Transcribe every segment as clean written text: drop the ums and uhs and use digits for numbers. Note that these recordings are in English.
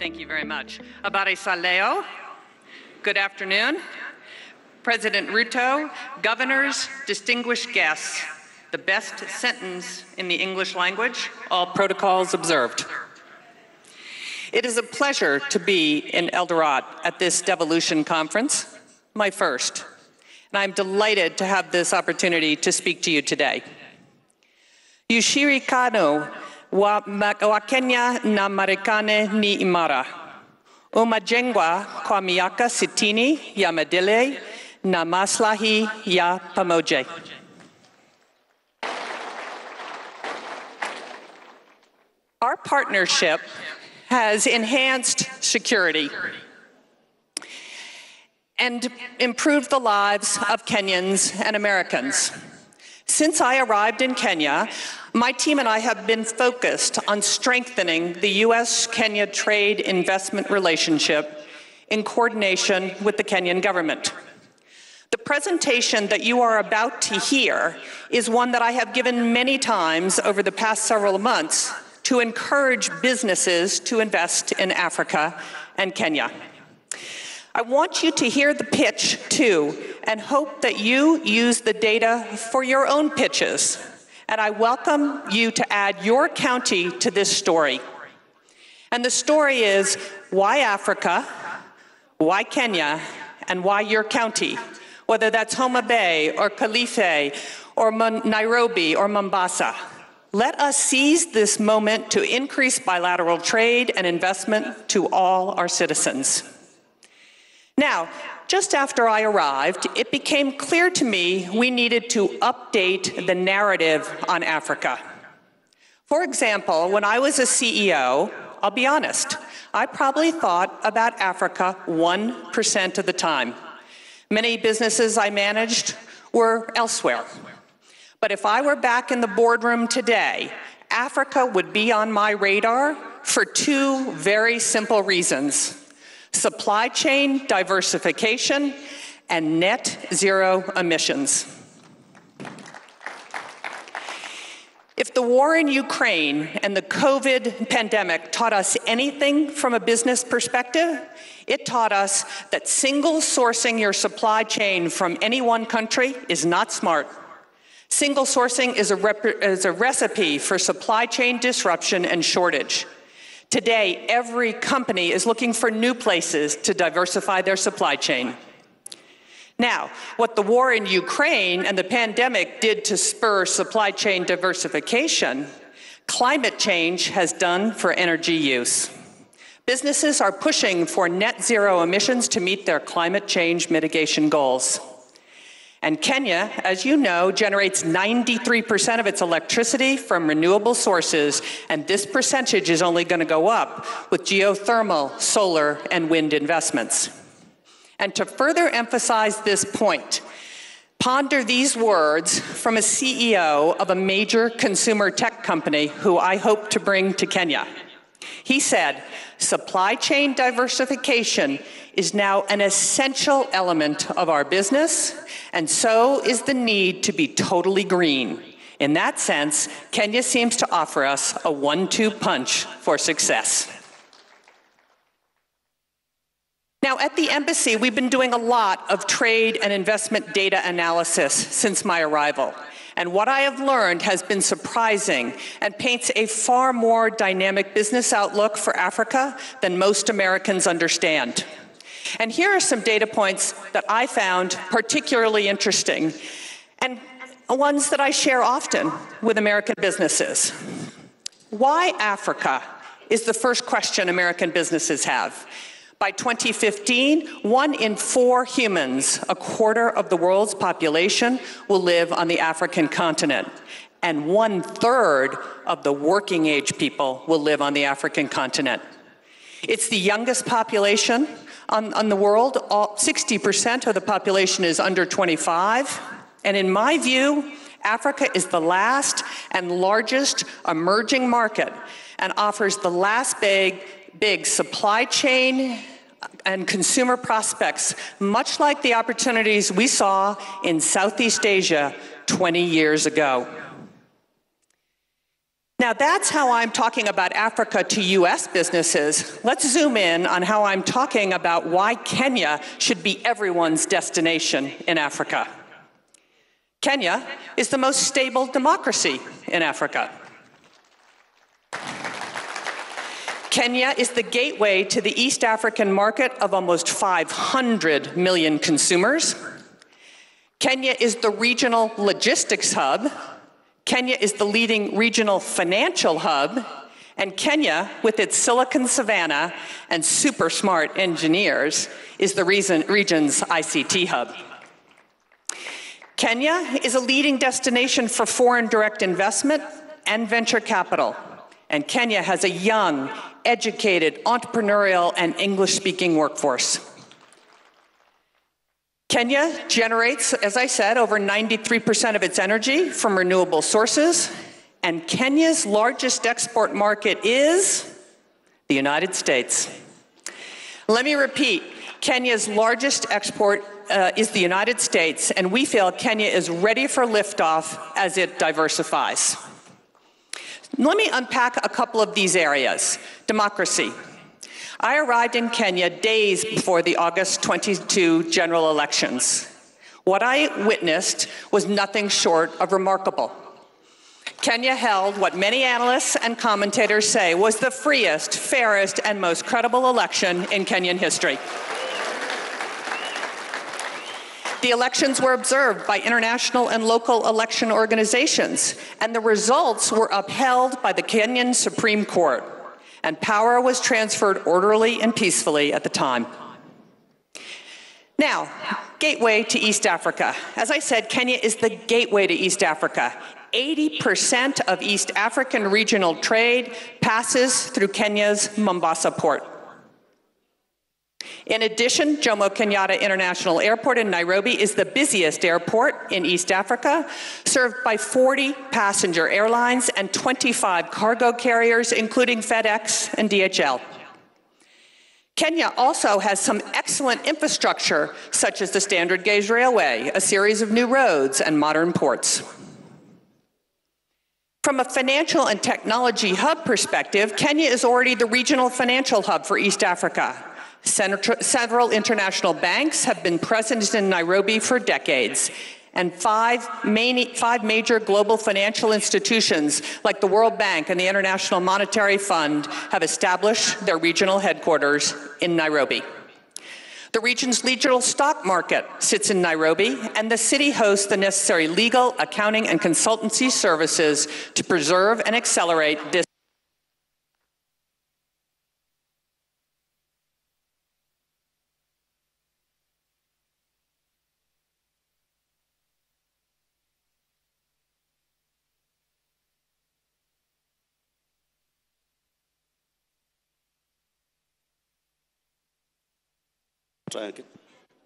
Thank you very much. Abare Saleo, good afternoon. President Ruto, governors, distinguished guests, the best sentence in the English language, all protocols observed. It is a pleasure to be in Eldoret at this Devolution Conference, my first, and I'm delighted to have this opportunity to speak to you today. Yushirikano wa Kenya na Marekani ni imara. Umajengwa kwa miaka sitini ya maendeleo na maslahi ya pamoja. Our partnership has enhanced security and improved the lives of Kenyans and Americans. Since I arrived in Kenya, my team and I have been focused on strengthening the U.S.-Kenya trade investment relationship in coordination with the Kenyan government. The presentation that you are about to hear is one that I have given many times over the past several months to encourage businesses to invest in Africa and Kenya. I want you to hear the pitch too, and hope that you use the data for your own pitches. And I welcome you to add your county to this story. And the story is why Africa, why Kenya, and why your county, whether that's Homa Bay or Kilifi or Nairobi or Mombasa. Let us seize this moment to increase bilateral trade and investment to all our citizens. Now, just after I arrived, it became clear to me we needed to update the narrative on Africa. For example, when I was a CEO, I'll be honest, I probably thought about Africa 1% of the time. Many businesses I managed were elsewhere. But if I were back in the boardroom today, Africa would be on my radar for two very simple reasons: supply chain diversification and net zero emissions. If the war in Ukraine and the COVID pandemic taught us anything from a business perspective, it taught us that single sourcing your supply chain from any one country is not smart. Single sourcing is a recipe for supply chain disruption and shortage. Today, every company is looking for new places to diversify their supply chain. Now, what the war in Ukraine and the pandemic did to spur supply chain diversification, climate change has done for energy use. Businesses are pushing for net zero emissions to meet their climate change mitigation goals. And Kenya, as you know, generates 93% of its electricity from renewable sources, and this percentage is only going to go up with geothermal, solar, and wind investments. And to further emphasize this point, ponder these words from a CEO of a major consumer tech company who I hope to bring to Kenya. He said, "Supply chain diversification is now an essential element of our business, and so is the need to be totally green. In that sense, Kenya seems to offer us a 1-2 punch for success." Now, at the embassy, we've been doing a lot of trade and investment data analysis since my arrival. And what I have learned has been surprising and paints a far more dynamic business outlook for Africa than most Americans understand. And here are some data points that I found particularly interesting, and ones that I share often with American businesses. Why Africa is the first question American businesses have. By 2015, 1 in 4 humans, a quarter of the world's population, will live on the African continent. And 1/3 of the working age people will live on the African continent. It's the youngest population on the world. 60% of the population is under 25. And in my view, Africa is the last and largest emerging market and offers the last big supply chain and consumer prospects, much like the opportunities we saw in Southeast Asia 20 years ago. Now that's how I'm talking about Africa to US businesses. Let's zoom in on how I'm talking about why Kenya should be everyone's destination in Africa. Kenya is the most stable democracy in Africa. Kenya is the gateway to the East African market of almost 500 million consumers. Kenya is the regional logistics hub. Kenya is the leading regional financial hub. And Kenya, with its Silicon Savannah and super smart engineers, is the region's ICT hub. Kenya is a leading destination for foreign direct investment and venture capital. And Kenya has a young, educated, entrepreneurial, and English-speaking workforce. Kenya generates, as I said, over 93% of its energy from renewable sources, and Kenya's largest export market is the United States. Let me repeat, Kenya's largest export is the United States, and we feel Kenya is ready for liftoff as it diversifies. Let me unpack a couple of these areas. Democracy. I arrived in Kenya days before the August 22 general elections. What I witnessed was nothing short of remarkable. Kenya held what many analysts and commentators say was the freest, fairest, and most credible election in Kenyan history. The elections were observed by international and local election organizations, and the results were upheld by the Kenyan Supreme Court, and power was transferred orderly and peacefully at the time. Now, gateway to East Africa. As I said, Kenya is the gateway to East Africa. 80% of East African regional trade passes through Kenya's Mombasa port. In addition, Jomo Kenyatta International Airport in Nairobi is the busiest airport in East Africa, served by 40 passenger airlines and 25 cargo carriers, including FedEx and DHL. Kenya also has some excellent infrastructure, such as the Standard Gauge Railway, a series of new roads, and modern ports. From a financial and technology hub perspective, Kenya is already the regional financial hub for East Africa. Several international banks have been present in Nairobi for decades, and five major global financial institutions like the World Bank and the International Monetary Fund have established their regional headquarters in Nairobi. The region's regional stock market sits in Nairobi, and the city hosts the necessary legal, accounting, and consultancy services to preserve and accelerate this.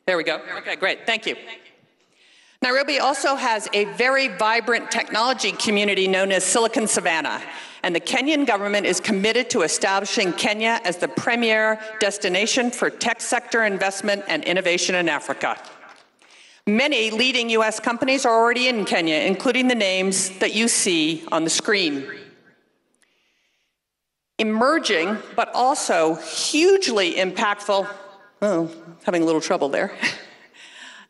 There we go. Okay, great. Thank you. Nairobi also has a very vibrant technology community known as Silicon Savannah, and the Kenyan government is committed to establishing Kenya as the premier destination for tech sector investment and innovation in Africa. Many leading U.S. companies are already in Kenya, including the names that you see on the screen. Emerging, but also hugely impactful, having a little trouble there.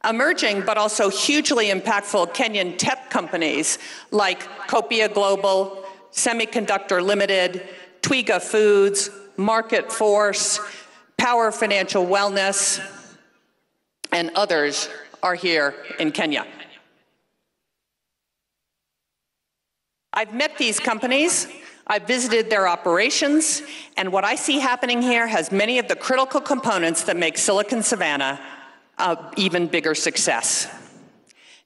Emerging, but also hugely impactful Kenyan tech companies like Copia Global, Semiconductor Limited, Twiga Foods, Market Force, Power Financial Wellness, and others are here in Kenya. I've met these companies, I've visited their operations, and what I see happening here has many of the critical components that make Silicon Savannah an even bigger success.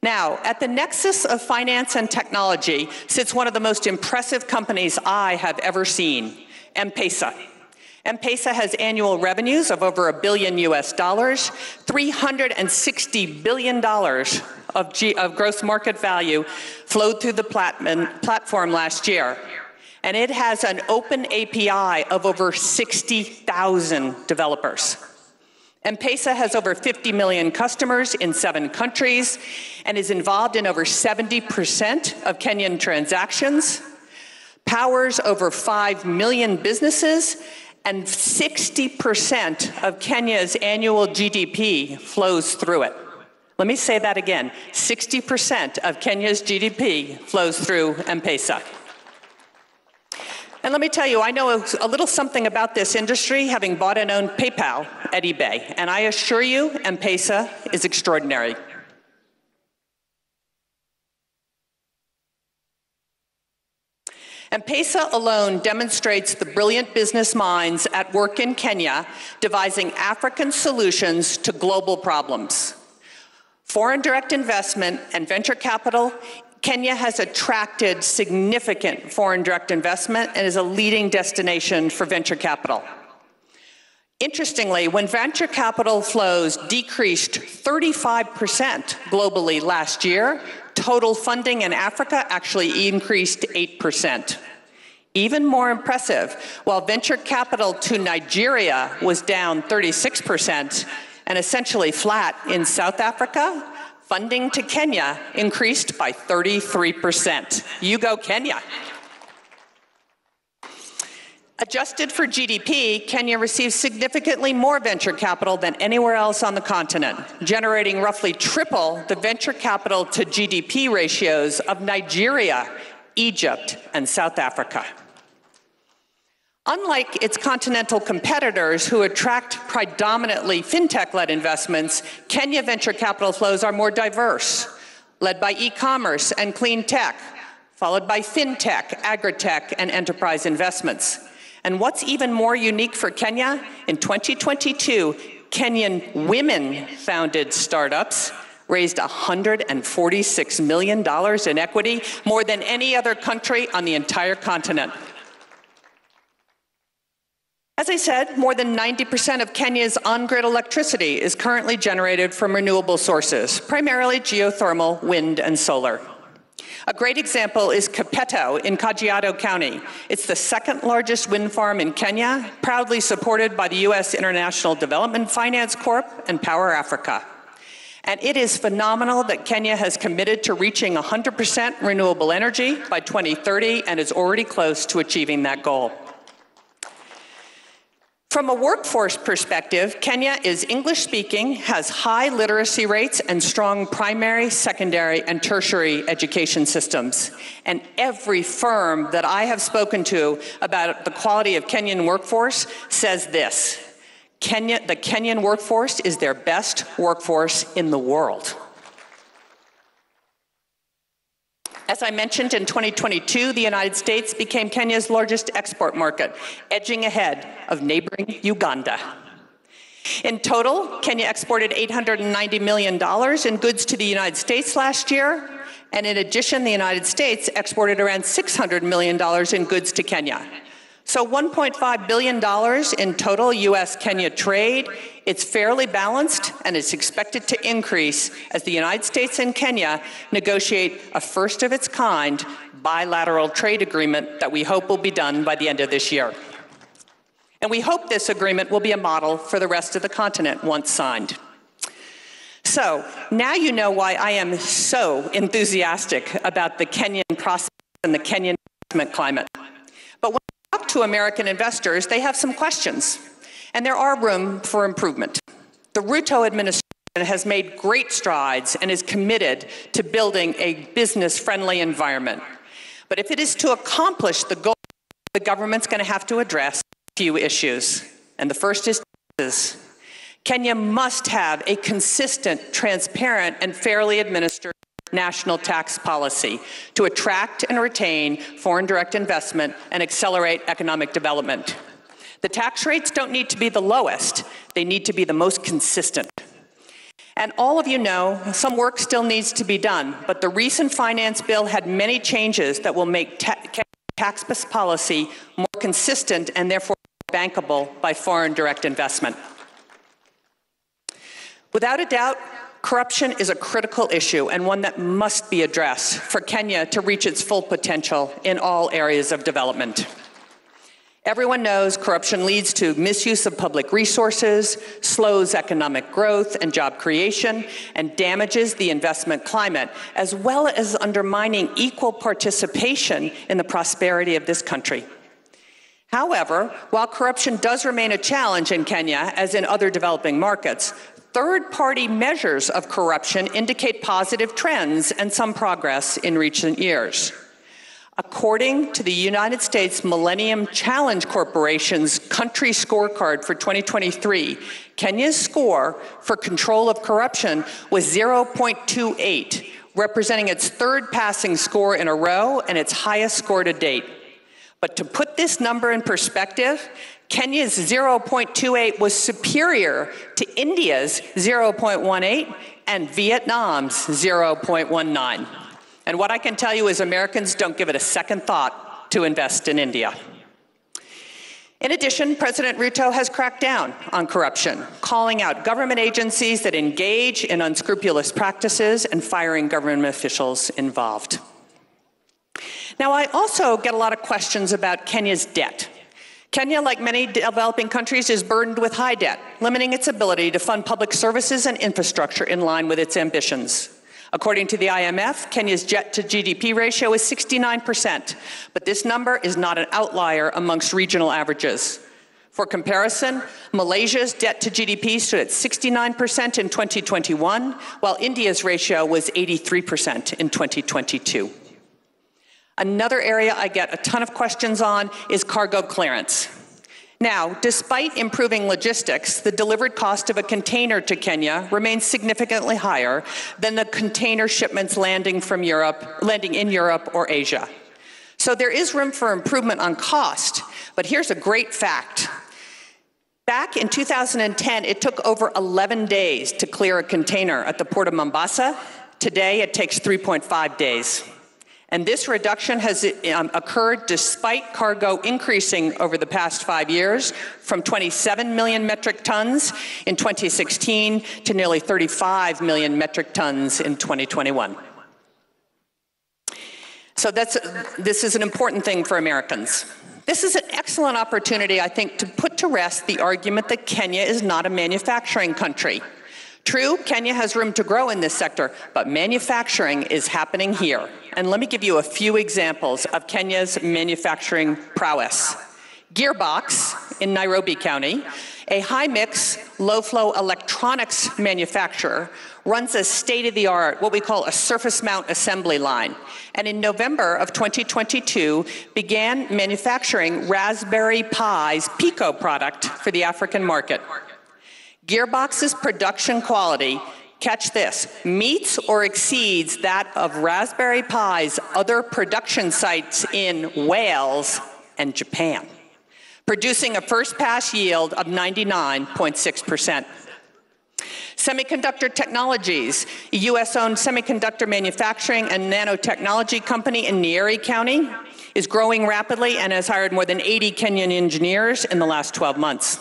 Now, at the nexus of finance and technology sits one of the most impressive companies I have ever seen, M-Pesa. M-Pesa has annual revenues of over $1 billion US, $360 billion of gross market value flowed through the platform last year. And it has an open API of over 60,000 developers. M-Pesa has over 50 million customers in 7 countries and is involved in over 70% of Kenyan transactions. powers over 5 million businesses, and 60% of Kenya's annual GDP flows through it. Let me say that again. 60% of Kenya's GDP flows through M-Pesa. And let me tell you, I know a little something about this industry, having bought and owned PayPal at eBay, and I assure you, M-Pesa is extraordinary. M-Pesa alone demonstrates the brilliant business minds at work in Kenya devising African solutions to global problems. Foreign direct investment and venture capital, Kenya has attracted significant foreign direct investment and is a leading destination for venture capital. Interestingly, when venture capital flows decreased 35% globally last year, total funding in Africa actually increased 8%. Even more impressive, while venture capital to Nigeria was down 36% and essentially flat in South Africa, funding to Kenya increased by 33%. You go, Kenya. Adjusted for GDP, Kenya receives significantly more venture capital than anywhere else on the continent, generating roughly triple the venture capital to GDP ratios of Nigeria, Egypt, and South Africa. Unlike its continental competitors who attract predominantly fintech-led investments, Kenya venture capital flows are more diverse, led by e-commerce and clean tech, followed by fintech, agri-tech, and enterprise investments. And what's even more unique for Kenya, in 2022, Kenyan women-founded startups raised $146 million in equity, more than any other country on the entire continent. As I said, more than 90% of Kenya's on-grid electricity is currently generated from renewable sources, primarily geothermal, wind, and solar. A great example is Kapeto in Kajiado County. It's the second largest wind farm in Kenya, proudly supported by the U.S. International Development Finance Corp. And Power Africa. And it is phenomenal that Kenya has committed to reaching 100% renewable energy by 2030 and is already close to achieving that goal. From a workforce perspective, Kenya is English-speaking, has high literacy rates, and strong primary, secondary, and tertiary education systems. And every firm that I have spoken to about the quality of Kenyan workforce says this: the Kenyan workforce is their best workforce in the world. As I mentioned, in 2022, the United States became Kenya's largest export market, edging ahead of neighboring Uganda. In total, Kenya exported $890 million in goods to the United States last year, and in addition, the United States exported around $600 million in goods to Kenya. So $1.5 billion in total U.S.-Kenya trade. It's fairly balanced, and it's expected to increase as the United States and Kenya negotiate a first-of-its-kind bilateral trade agreement that we hope will be done by the end of this year. And we hope this agreement will be a model for the rest of the continent once signed. So now you know why I am so enthusiastic about the Kenyan process and the Kenyan investment climate. But when we talk to American investors, they have some questions. And there are room for improvement. The Ruto administration has made great strides and is committed to building a business-friendly environment. But if it is to accomplish the goal, the government's going to have to address a few issues. And the first is taxes. Kenya must have a consistent, transparent, and fairly administered national tax policy to attract and retain foreign direct investment and accelerate economic development. The tax rates don't need to be the lowest, they need to be the most consistent. And all of you know, some work still needs to be done, but the recent finance bill had many changes that will make tax policy more consistent and therefore bankable by foreign direct investment. Without a doubt, corruption is a critical issue and one that must be addressed for Kenya to reach its full potential in all areas of development. Everyone knows corruption leads to misuse of public resources, slows economic growth and job creation, and damages the investment climate, as well as undermining equal participation in the prosperity of this country. However, while corruption does remain a challenge in Kenya, as in other developing markets, third-party measures of corruption indicate positive trends and some progress in recent years. According to the United States Millennium Challenge Corporation's country scorecard for 2023, Kenya's score for control of corruption was 0.28, representing its third passing score in a row and its highest score to date. But to put this number in perspective, Kenya's 0.28 was superior to India's 0.18 and Vietnam's 0.19. And what I can tell you is Americans don't give it a second thought to invest in India. In addition, President Ruto has cracked down on corruption, calling out government agencies that engage in unscrupulous practices and firing government officials involved. Now, I also get a lot of questions about Kenya's debt. Kenya, like many developing countries, is burdened with high debt, limiting its ability to fund public services and infrastructure in line with its ambitions. According to the IMF, Kenya's debt to GDP ratio is 69%, but this number is not an outlier amongst regional averages. For comparison, Malaysia's debt to GDP stood at 69% in 2021, while India's ratio was 83% in 2022. Another area I get a ton of questions on is cargo clearance. Now, despite improving logistics, the delivered cost of a container to Kenya remains significantly higher than the container shipments landing in Europe or Asia. So there is room for improvement on cost, but here's a great fact. Back in 2010, it took over 11 days to clear a container at the port of Mombasa. Today, it takes 3.5 days. And this reduction has occurred despite cargo increasing over the past 5 years from 27 million metric tons in 2016 to nearly 35 million metric tons in 2021. So this is an important thing for Americans. This is an excellent opportunity, I think, to put to rest the argument that Kenya is not a manufacturing country. True, Kenya has room to grow in this sector, but manufacturing is happening here. And let me give you a few examples of Kenya's manufacturing prowess. Gearbox in Nairobi County, a high-mix, low-flow electronics manufacturer, runs a state-of-the-art, what we call a surface mount assembly line. And in November of 2022, began manufacturing Raspberry Pi's Pico product for the African market. Gearbox's production quality, catch this, meets or exceeds that of Raspberry Pi's other production sites in Wales and Japan, producing a first-pass yield of 99.6%. Semiconductor Technologies, a U.S.-owned semiconductor manufacturing and nanotechnology company in Nyeri County, is growing rapidly and has hired more than 80 Kenyan engineers in the last 12 months.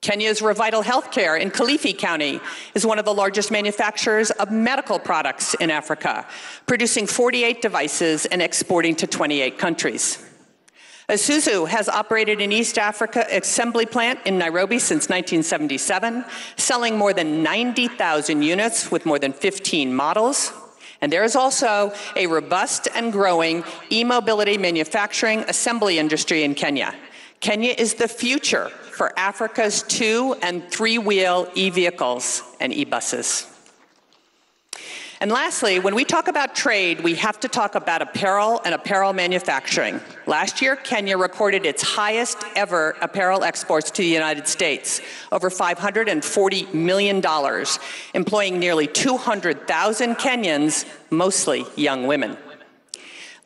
Kenya's Revital Healthcare in Kilifi County is one of the largest manufacturers of medical products in Africa, producing 48 devices and exporting to 28 countries. Isuzu has operated an East Africa assembly plant in Nairobi since 1977, selling more than 90,000 units with more than 15 models. And there is also a robust and growing e-mobility manufacturing assembly industry in Kenya. Kenya is the future for Africa's 2- and 3-wheel e-vehicles and e-buses. And lastly, when we talk about trade, we have to talk about apparel and apparel manufacturing. Last year, Kenya recorded its highest ever apparel exports to the United States, over $540 million, employing nearly 200,000 Kenyans, mostly young women.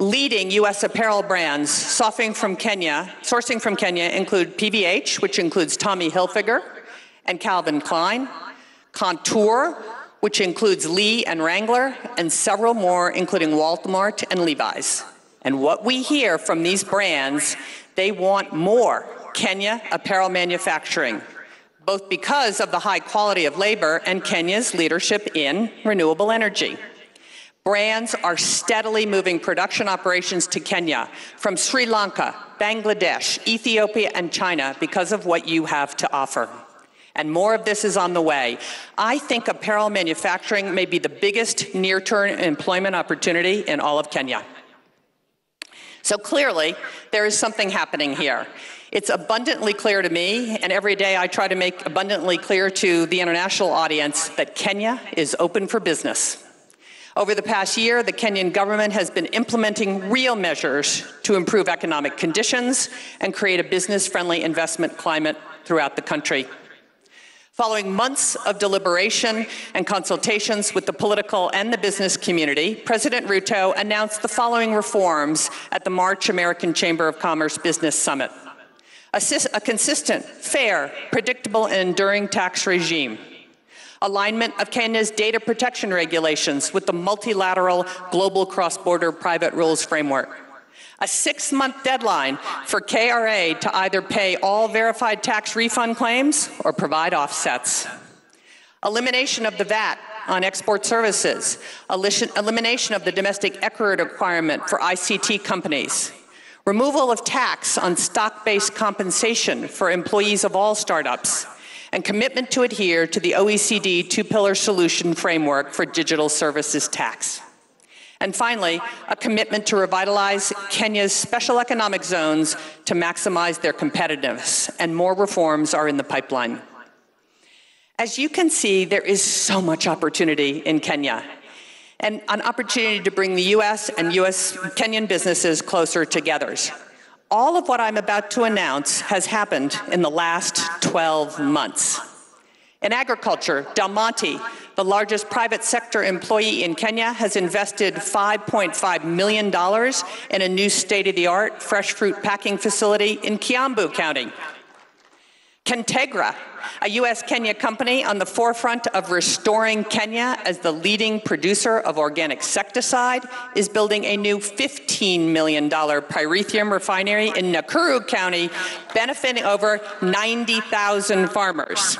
Leading U.S. apparel brands sourcing from Kenya include PVH, which includes Tommy Hilfiger and Calvin Klein, Contour, which includes Lee and Wrangler, and several more, including Walmart and Levi's. And what we hear from these brands, they want more Kenya apparel manufacturing, both because of the high quality of labor and Kenya's leadership in renewable energy. Brands are steadily moving production operations to Kenya from Sri Lanka, Bangladesh, Ethiopia, and China because of what you have to offer. And more of this is on the way. I think apparel manufacturing may be the biggest near-term employment opportunity in all of Kenya. So clearly, there is something happening here. It's abundantly clear to me, and every day I try to make abundantly clear to the international audience that Kenya is open for business. Over the past year, the Kenyan government has been implementing real measures to improve economic conditions and create a business-friendly investment climate throughout the country. Following months of deliberation and consultations with the political and the business community, President Ruto announced the following reforms at the March American Chamber of Commerce Business Summit. A consistent, fair, predictable, and enduring tax regime. Alignment of Kenya's data protection regulations with the multilateral global cross-border private rules framework. A 6-month deadline for KRA to either pay all verified tax refund claims or provide offsets. Elimination of the VAT on export services. Elimination of the domestic equity requirement for ICT companies. Removal of tax on stock-based compensation for employees of all startups. And commitment to adhere to the OECD two-pillar solution framework for digital services tax. And finally, a commitment to revitalize Kenya's special economic zones to maximize their competitiveness, and more reforms are in the pipeline. As you can see, there is so much opportunity in Kenya, and an opportunity to bring the U.S. and Kenyan businesses closer together. All of what I'm about to announce has happened in the last 12 months. In agriculture, Del Monte, the largest private sector employee in Kenya, has invested $5.5 million in a new state-of-the-art fresh fruit packing facility in Kiambu County. Kentegra, a U.S.-Kenya company on the forefront of restoring Kenya as the leading producer of organic insecticide, is building a new $15 million pyrethrum refinery in Nakuru County, benefiting over 90,000 farmers.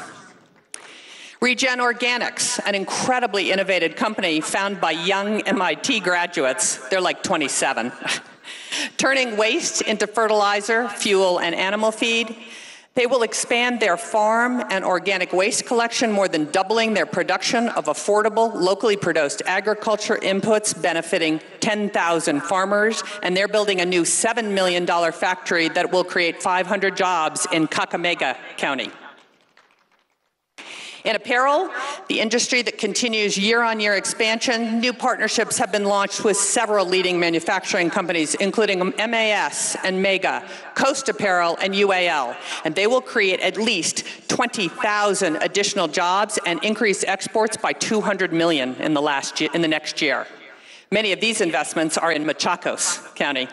Regen Organics, an incredibly innovative company founded by young MIT graduates, they're like 27, turning waste into fertilizer, fuel, and animal feed. They will expand their farm and organic waste collection, more than doubling their production of affordable, locally produced agriculture inputs, benefiting 10,000 farmers, and they're building a new $7 million factory that will create 500 jobs in Kakamega County. In apparel, the industry that continues year-on-year expansion, new partnerships have been launched with several leading manufacturing companies, including MAS and Mega, Coast Apparel, and UAL, and they will create at least 20,000 additional jobs and increase exports by 200 million in the next year. Many of these investments are in Machakos County.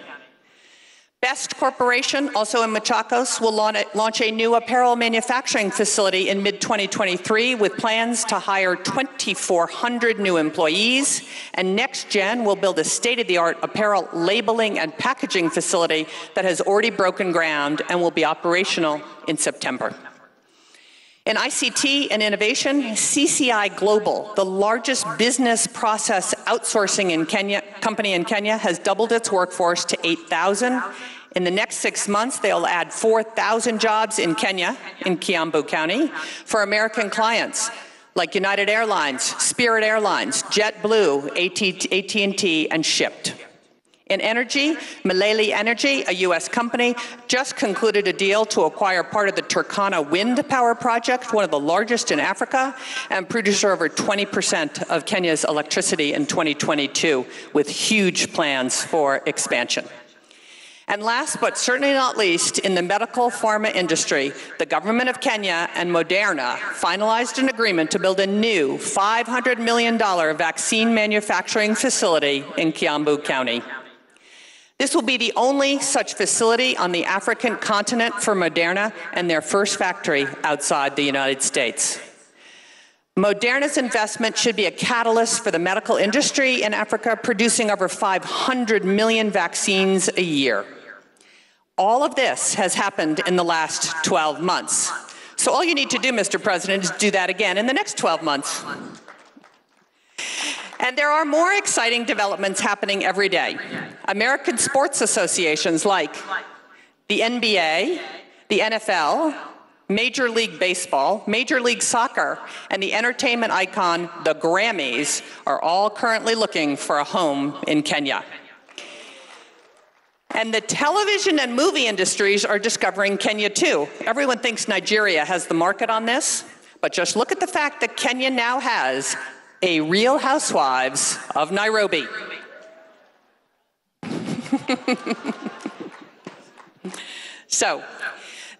Best Corporation, also in Machakos, will launch a new apparel manufacturing facility in mid-2023 with plans to hire 2,400 new employees, and NextGen will build a state-of-the-art apparel labeling and packaging facility that has already broken ground and will be operational in September. In ICT and innovation, CCI Global, the largest business process outsourcing company in Kenya, has doubled its workforce to 8,000. In the next 6 months, they'll add 4,000 jobs in Kenya, in Kiambu County, for American clients like United Airlines, Spirit Airlines, JetBlue, AT&T, and Shipt. In energy, Milele Energy, a U.S. company, just concluded a deal to acquire part of the Turkana wind power project, one of the largest in Africa, and producer over 20% of Kenya's electricity in 2022, with huge plans for expansion. And last but certainly not least, in the medical pharma industry, the government of Kenya and Moderna finalized an agreement to build a new $500 million vaccine manufacturing facility in Kiambu County. This will be the only such facility on the African continent for Moderna and their first factory outside the United States. Moderna's investment should be a catalyst for the medical industry in Africa, producing over 500 million vaccines a year. All of this has happened in the last 12 months. So all you need to do, Mr. President, is do that again in the next 12 months. And there are more exciting developments happening every day. American sports associations like the NBA, the NFL, Major League Baseball, Major League Soccer, and the entertainment icon, the Grammys, are all currently looking for a home in Kenya. And the television and movie industries are discovering Kenya too. Everyone thinks Nigeria has the market on this, but just look at the fact that Kenya now has a Real Housewives of Nairobi. So,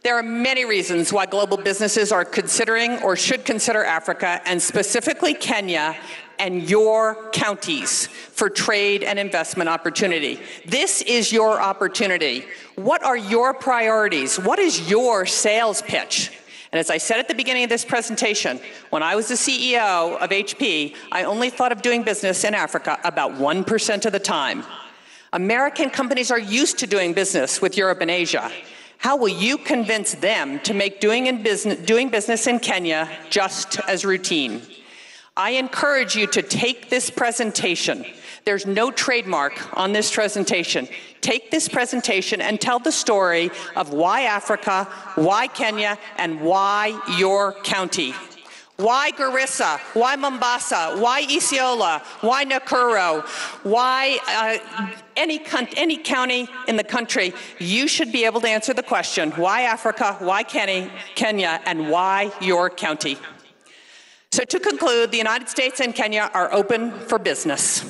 there are many reasons why global businesses are considering or should consider Africa, and specifically Kenya and your counties, for trade and investment opportunity. This is your opportunity. What are your priorities? What is your sales pitch? And as I said at the beginning of this presentation, when I was the CEO of HP, I only thought of doing business in Africa about 1% of the time. American companies are used to doing business with Europe and Asia. How will you convince them to make doing business in Kenya just as routine? I encourage you to take this presentation. There's no trademark on this presentation. Take this presentation and tell the story of why Africa, why Kenya, and why your county. Why Garissa? Why Mombasa? Why Isiolo? Why Nakuru? Why any county in the country? You should be able to answer the question, why Africa, why Kenya, and why your county? So to conclude, the United States and Kenya are open for business.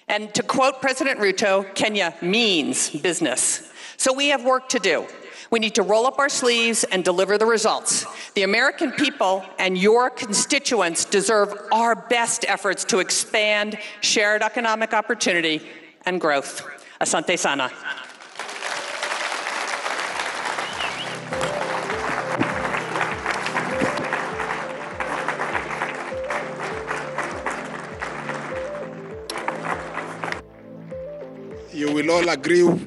And to quote President Ruto, Kenya means business. So we have work to do. We need to roll up our sleeves and deliver the results. The American people and your constituents deserve our best efforts to expand shared economic opportunity and growth. Asante sana. You will all agree